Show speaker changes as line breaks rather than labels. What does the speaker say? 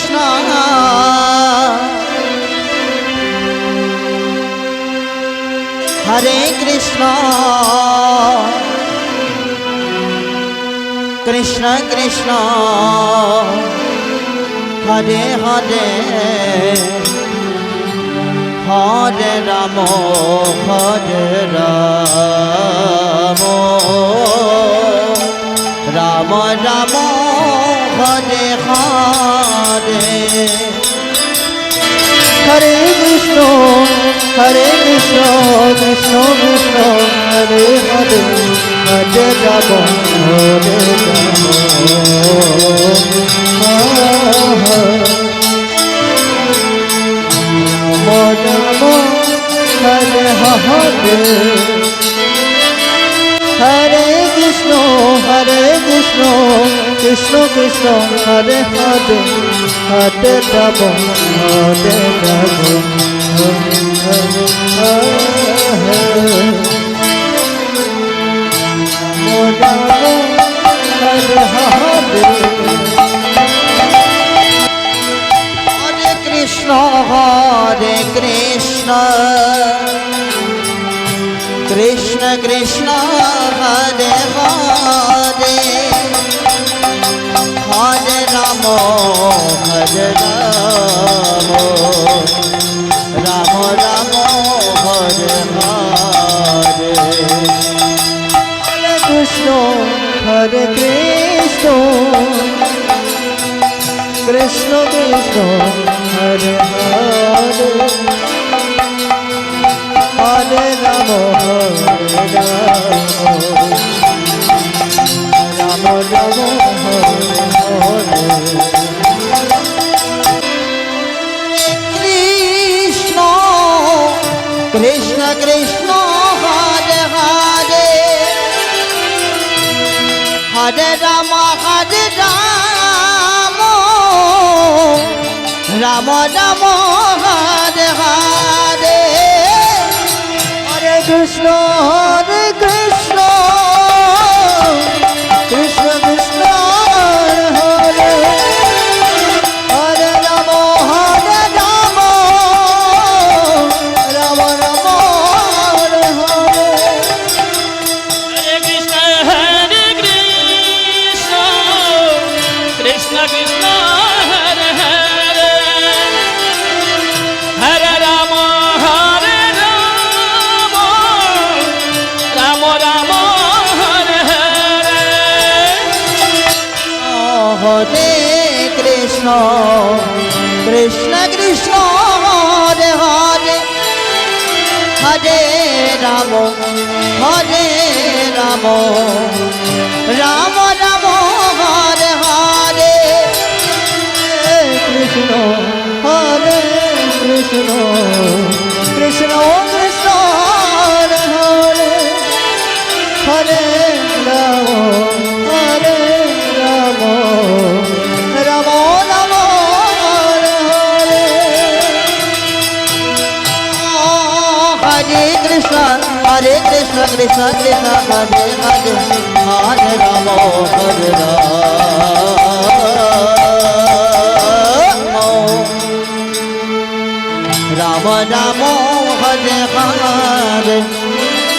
Krishna Hare Krishna Krishna Krishna Hare Hare Hare Ram Hare Ram Ram Ram Hare Hare Hare Krishna Krishna Krishna Hare Hare Hare Ram Hare Ram Hare Hare Hare Krishna Krishna Krishna Hare Hare Hare Ram Hare Ram Hare Krishna Krishna Krishna Hare Hare Hare Ram Hare Ram Ram Ram Hare Hare Hare Krishna Krishna Krishna Krishna Hare Hare Hare Ram Hare Ram Ram Ram Hare Hare Krishna Krishna Krishna Hare Hare Hare Ram Ram Ram Hare Hare Hare Krishna Krishna Krishna Krishna Hare Hare Ram Ram Ram Hare Hare
Hare Krishna Krishna Krishna Hare Hare Hare Ram Ram Ram Hare Hare
Hare Krishna Krishna Krishna Hare Hare Hare Ram Ram Ram Hare Hare Krishna Krishna Krishna Krishna Hare Hare Hare Ram Ram Ram Ram Hare Hare Hare Krishna Krishna Krishna Hare Hare Hare Ram Ram Ram Hare Hare